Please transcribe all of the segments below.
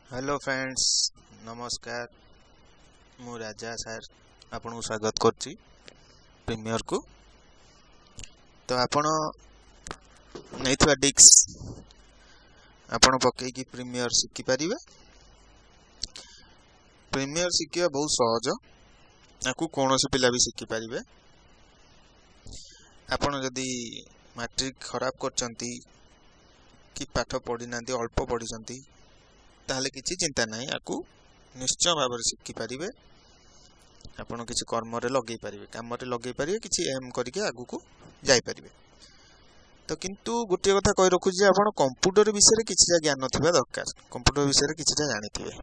Hello friends, नमस्कार। मु राजा sir आपन को स्वागत करची प्रीमियर को। तो आपण नैथवा डिस्क आपण पकई की प्रीमियर शिखि परिबे। प्रीमियर शिखिया बहुत सहज, आकु कोनोसी पिला भी शिखि परिबे। आपण जदी मैट्रिक खराब करचंती कि पाठ पढ़ी नांती अल्प पढ़ी ताहले किछि चिंता नहीं, आकु निश्चय भाव में शिखि पारिबे। आपण किछि कर्म रे लगे पारिबे, काम रे लगे पारिबे, किछि एम करके आगु को जाई पारिबे। तो किंतु गोटे कथा कहि रखु जे आपण कंप्यूटर विषय किछि ज्ञान थिबा दरकार। कंप्यूटर विषय किछि जानिथिबे,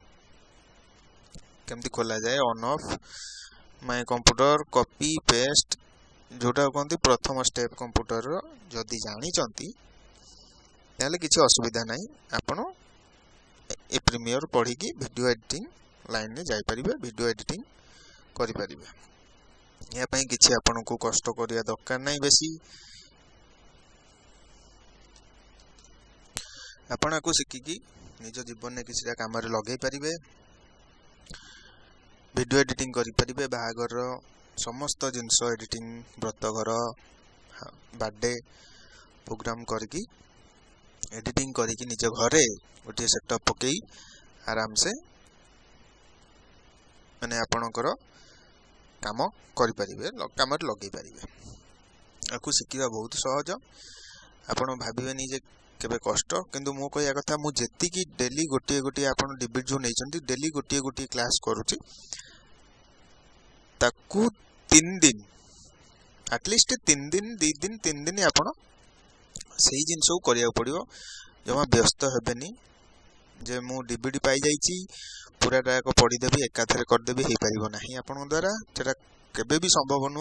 केमति खोला जाए on off my computer, copy paste जोटा कहंती प्रथम स्टेप कंप्यूटर रो जदी जानि चंती ताले किछि असुविधा नहीं। आपण ए प्रीमियर पढ़ी की वीडियो एडिटिंग लाइन में जाई परिबे, वीडियो एडिटिंग करि परिबे। या पई किछि आपन को कष्ट करिया दरकार नहीं बेसी। आपण को शिखि की निज जीवन में किछि काम रे लगै परिबे, वीडियो एडिटिंग करि परिबे। बाहागर समस्त जिंस एडिटिंग, व्रतघर, बर्थडे प्रोग्राम करकी एडिटिंग करके निज घरे गोटे सेटअप पकई आराम से माने आपणकर काम करि परिबे, काम रे लगे परिबे। आकु शिखिबा बहुत सहज। आपण भाबिबेनी जे केबे कष्ट, किंतु मो कहया कथा मु जेति की डेली गोटे गोटे आपण डिबिट जो नैचंती डेली गोटे गोटे क्लास करूची, ताकू 3 दिन एटलीस्ट 3 दिन 2 दिन 3 दिन आपण सही जिनस को करिया पड़ियो। जमा व्यस्त हेबेनी जे मु डीबीडी पाई जाईची पूरा टाक पढ़ी देबी एकाथरे कर देबी, हे परिबो नाही। आपन द्वारा सेटा केबे भी संभव न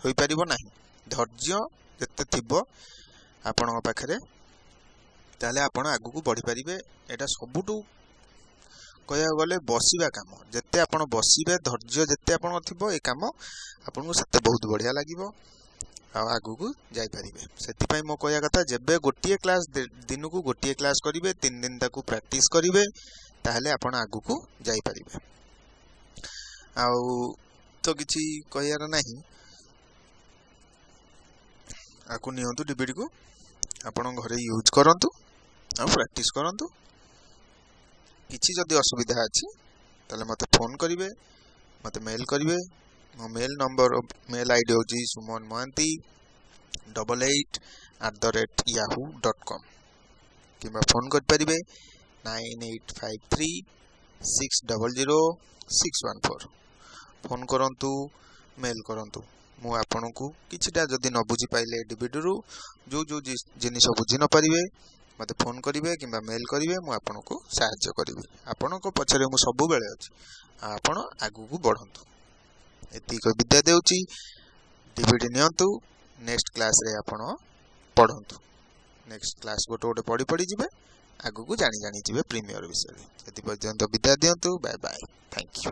होई परिबो नाही। धैर्य जते थिबो आपन पाखरे ताले आपन आगु को बढ़ी परिबे। एटा सबुटू कहया गले बसिबा काम, जते आपन बसिबे धैर्य जते आपन थिबो ए काम आपन को सते बहुत बढ़िया लागिबो आगु को जाई परिबे। सेति पई मो कहया कथा जेबे गोटिए क्लास दिन को गोटिए क्लास करिवे, 3 दिन ताकू प्रैक्टिस करिवे, ताहले आपण आगु को जाई परिबे। आउ तो किछि कहयार नाही, आकु नियंतु डीबीडी को आपण घरे यूज करंतु आ प्रैक्टिस करंतु। किछि जदी असुविधा अछि ताले मते फोन करिवे, मते मेल करिवे। मो मेल नंबर मेल आईडी होची सुमन मोहंती 88@yahoo.com किबा फोन कर परिबे 9853600614। फोन करंतु, मेल करंतु। मु आपन को किछिटा जदी न बुझी पाइले डीबीडी रु जो जो जिनिस बुझी न परिबे मते फोन करिवे किबा मेल करिवे, मु आपन को सहायता करिवे। आपन को पछरे मु सब बेले अछि, आपन आगु को बढ़ंतु। एति को विद्या देउची। डीबीडी नियंतु, नेक्स्ट क्लास रे आपण पढंतु। नेक्स्ट क्लास गोटे पढ़ी पढ़ी जिबे, आगु को जानी जानी जिबे प्रीमियर विषय। एति पर्यंत विद्या दियंतु। Bye bye, thank you.